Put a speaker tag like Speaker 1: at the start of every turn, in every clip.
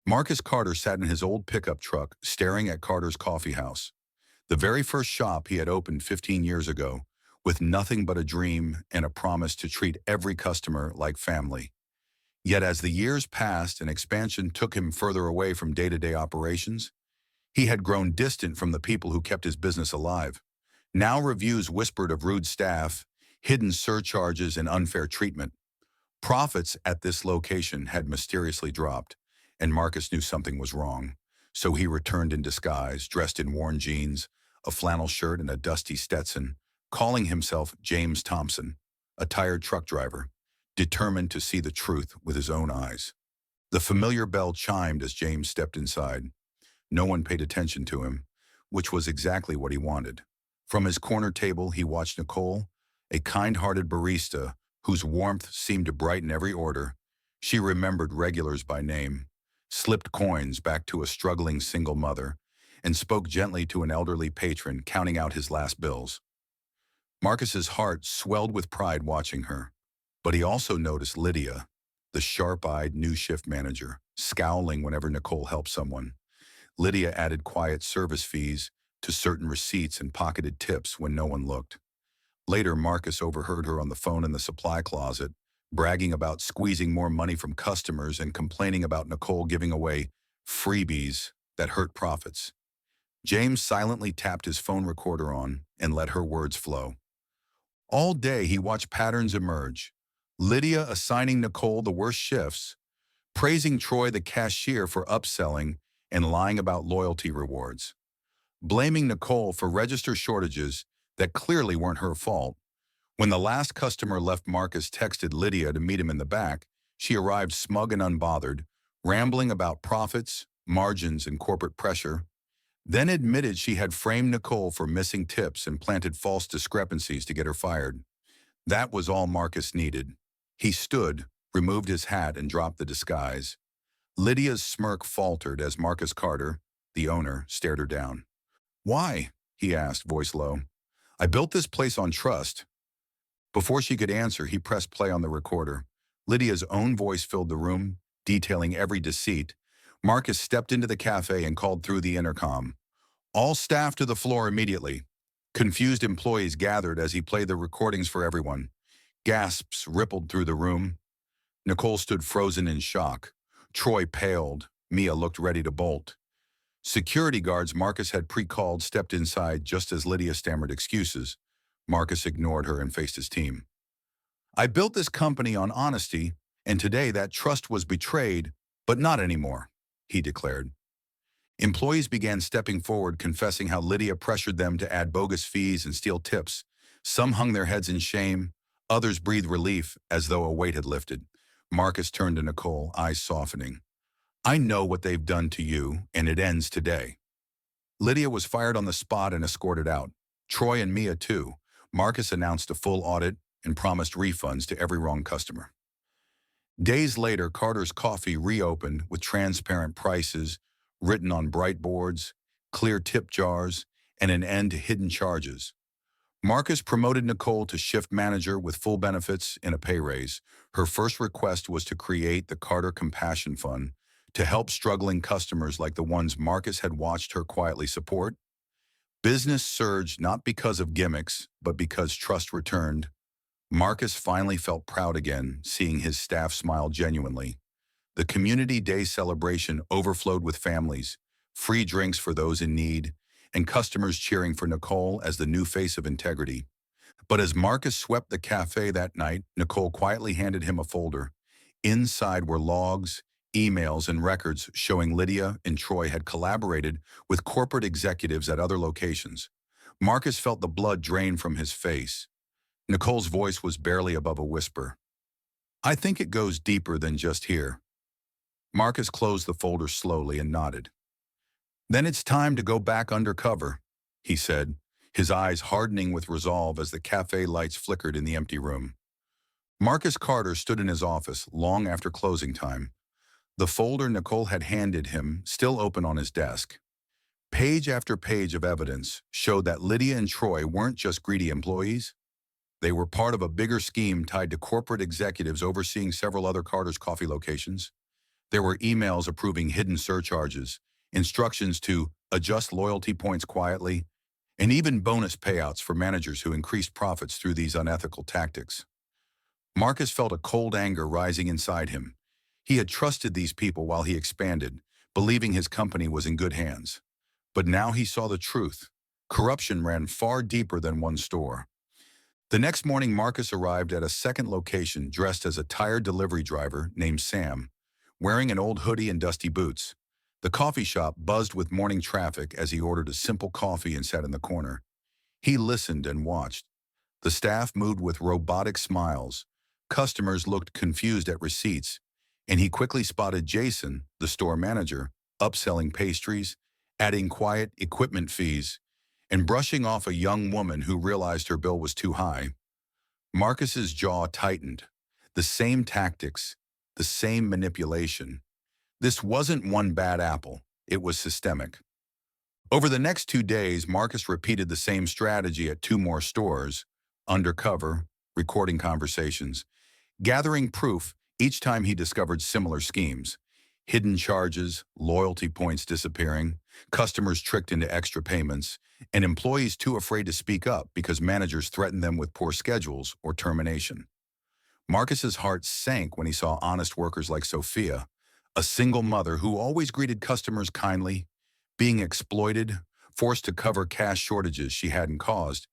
Speaker 1: Marcus Carter sat in his old pickup truck, staring at Carter's coffee house, the very first shop he had opened 15 years ago, with nothing but a dream and a promise to treat every customer like family. Yet as the years passed and expansion took him further away from day-to-day operations, he had grown distant from the people who kept his business alive. Now reviews whispered of rude staff, hidden surcharges, and unfair treatment. Profits at this location had mysteriously dropped, and Marcus knew something was wrong. So he returned in disguise, dressed in worn jeans, a flannel shirt, and a dusty Stetson, calling himself James Thompson, a tired truck driver, determined to see the truth with his own eyes. The familiar bell chimed as James stepped inside. No one paid attention to him, which was exactly what he wanted. From his corner table, he watched Nicole, a kind-hearted barista whose warmth seemed to brighten every order. She remembered regulars by name, slipped coins back to a struggling single mother, and spoke gently to an elderly patron counting out his last bills. Marcus's heart swelled with pride watching her, but he also noticed Lydia, the sharp-eyed new shift manager, scowling whenever Nicole helped someone. Lydia added quiet service fees to certain receipts and pocketed tips when no one looked. Later, Marcus overheard her on the phone in the supply closet, bragging about squeezing more money from customers and complaining about Nicole giving away freebies that hurt profits. James silently tapped his phone recorder on and let her words flow. All day, he watched patterns emerge. Lydia assigning Nicole the worst shifts, praising Troy the cashier for upselling and lying about loyalty rewards, blaming Nicole for register shortages that clearly weren't her fault. When the last customer left, Marcus texted Lydia to meet him in the back. She arrived smug and unbothered, rambling about profits, margins, and corporate pressure, then admitted she had framed Nicole for missing tips and planted false discrepancies to get her fired. That was all Marcus needed. He stood, removed his hat, and dropped the disguise. Lydia's smirk faltered as Marcus Carter, the owner, stared her down. "Why?" he asked, voice low. "I built this place on trust." Before she could answer, he pressed play on the recorder. Lydia's own voice filled the room, detailing every deceit. Marcus stepped into the cafe and called through the intercom. "All staff to the floor immediately." Confused employees gathered as he played the recordings for everyone. Gasps rippled through the room. Nicole stood frozen in shock. Troy paled. Mia looked ready to bolt. Security guards Marcus had pre-called stepped inside just as Lydia stammered excuses. Marcus ignored her and faced his team. "I built this company on honesty, and today that trust was betrayed, but not anymore," he declared. Employees began stepping forward, confessing how Lydia pressured them to add bogus fees and steal tips. Some hung their heads in shame. Others breathed relief as though a weight had lifted. Marcus turned to Nicole, eyes softening. "I know what they've done to you, and it ends today." Lydia was fired on the spot and escorted out. Troy and Mia, too. Marcus announced a full audit and promised refunds to every wrong customer. Days later, Carter's Coffee reopened with transparent prices, written on bright boards, clear tip jars, and an end to hidden charges. Marcus promoted Nicole to shift manager with full benefits and a pay raise. Her first request was to create the Carter Compassion Fund to help struggling customers like the ones Marcus had watched her quietly support. Business surged not because of gimmicks, but because trust returned. Marcus finally felt proud again, seeing his staff smile genuinely. The Community Day celebration overflowed with families, free drinks for those in need, and customers cheering for Nicole as the new face of integrity. But as Marcus swept the cafe that night, Nicole quietly handed him a folder. Inside were logs, emails, and records showing Lydia and Troy had collaborated with corporate executives at other locations. Marcus felt the blood drain from his face. Nicole's voice was barely above a whisper. "I think it goes deeper than just here." Marcus closed the folder slowly and nodded. "Then it's time to go back undercover," he said, his eyes hardening with resolve as the cafe lights flickered in the empty room. Marcus Carter stood in his office long after closing time. The folder Nicole had handed him still open on his desk. Page after page of evidence showed that Lydia and Troy weren't just greedy employees. They were part of a bigger scheme tied to corporate executives overseeing several other Carter's Coffee locations. There were emails approving hidden surcharges, instructions to adjust loyalty points quietly, and even bonus payouts for managers who increased profits through these unethical tactics. Marcus felt a cold anger rising inside him. He had trusted these people while he expanded, believing his company was in good hands. But now he saw the truth. Corruption ran far deeper than one store. The next morning, Marcus arrived at a second location dressed as a tired delivery driver named Sam, wearing an old hoodie and dusty boots. The coffee shop buzzed with morning traffic as he ordered a simple coffee and sat in the corner. He listened and watched. The staff moved with robotic smiles. Customers looked confused at receipts, and he quickly spotted Jason, the store manager, upselling pastries, adding quiet equipment fees, and brushing off a young woman who realized her bill was too high. Marcus's jaw tightened. The same tactics, the same manipulation. This wasn't one bad apple, it was systemic. Over the next 2 days, Marcus repeated the same strategy at two more stores, Undercover, recording conversations, gathering proof each time he discovered similar schemes. Hidden charges, loyalty points disappearing, customers tricked into extra payments, and employees too afraid to speak up because managers threatened them with poor schedules or termination. Marcus's heart sank when he saw honest workers like Sophia, a single mother who always greeted customers kindly, being exploited, forced to cover cash shortages she hadn't caused.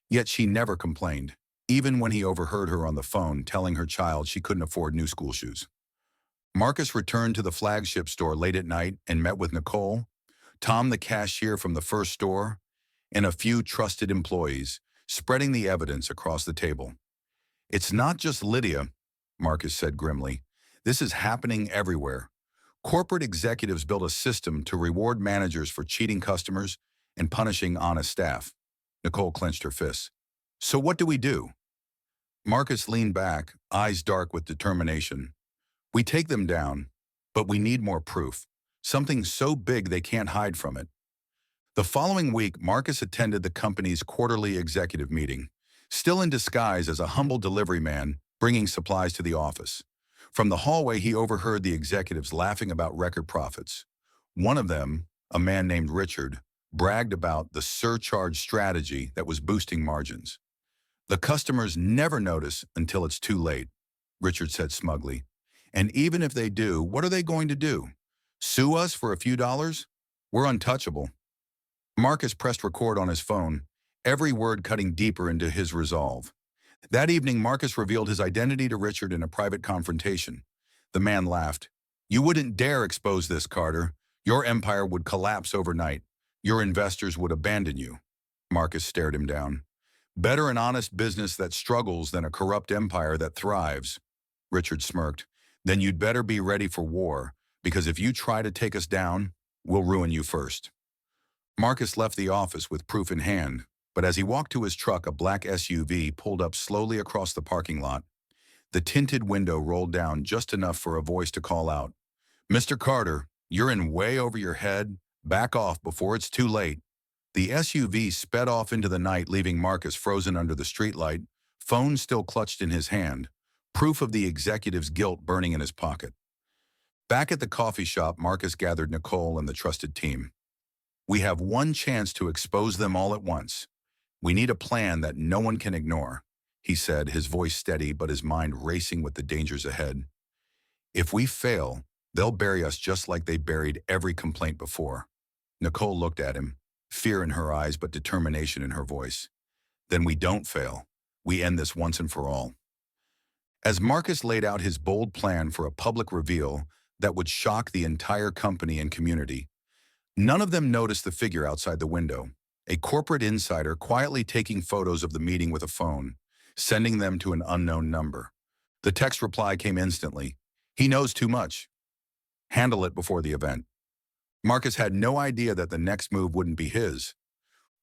Speaker 1: Yet she never complained, even when he overheard her on the phone telling her child she couldn't afford new school shoes. Marcus returned to the flagship store late at night and met with Nicole, Tom the cashier from the first store, and a few trusted employees, spreading the evidence across the table. "It's not just Lydia," Marcus said grimly. "This is happening everywhere. Corporate executives built a system to reward managers for cheating customers and punishing honest staff." Nicole clenched her fists. "So what do we do?" Marcus leaned back, eyes dark with determination. "We take them down, but we need more proof. Something so big they can't hide from it." The following week, Marcus attended the company's quarterly executive meeting, still in disguise as a humble delivery man bringing supplies to the office. From the hallway, he overheard the executives laughing about record profits. One of them, a man named Richard, bragged about the surcharge strategy that was boosting margins. "The customers never notice until it's too late," Richard said smugly. "And even if they do, what are they going to do? Sue us for a few dollars? We're untouchable." Marcus pressed record on his phone, every word cutting deeper into his resolve. That evening, Marcus revealed his identity to Richard in a private confrontation. The man laughed. "You wouldn't dare expose this, Carter. Your empire would collapse overnight. Your investors would abandon you." Marcus stared him down. "Better an honest business that struggles than a corrupt empire that thrives." Richard smirked. "Then you'd better be ready for war, because if you try to take us down, we'll ruin you first." Marcus left the office with proof in hand, but as he walked to his truck, a black SUV pulled up slowly across the parking lot. The tinted window rolled down just enough for a voice to call out, "Mr. Carter, you're in way over your head. Back off before it's too late." The SUV sped off into the night, leaving Marcus frozen under the streetlight, phone still clutched in his hand, proof of the executive's guilt burning in his pocket. Back at the coffee shop, Marcus gathered Nicole and the trusted team. "We have one chance to expose them all at once. We need a plan that no one can ignore," he said, his voice steady but his mind racing with the dangers ahead. "If we fail, they'll bury us just like they buried every complaint before." Nicole looked at him, fear in her eyes but determination in her voice. "Then we don't fail. We end this once and for all." As Marcus laid out his bold plan for a public reveal that would shock the entire company and community, none of them noticed the figure outside the window, a corporate insider quietly taking photos of the meeting with a phone, sending them to an unknown number. The text reply came instantly. "He knows too much. Handle it before the event." Marcus had no idea that the next move wouldn't be his.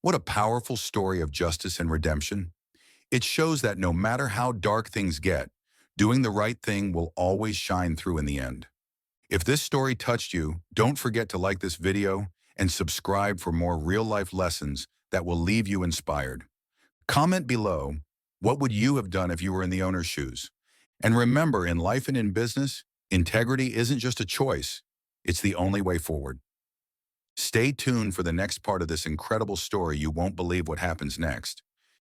Speaker 1: What a powerful story of justice and redemption. It shows that no matter how dark things get, doing the right thing will always shine through in the end. If this story touched you, don't forget to like this video and subscribe for more real-life lessons that will leave you inspired. Comment below, what would you have done if you were in the owner's shoes? And remember, in life and in business, Integrity isn't just a choice, it's the only way forward. Stay tuned for the next part of this incredible story. You won't believe what happens next.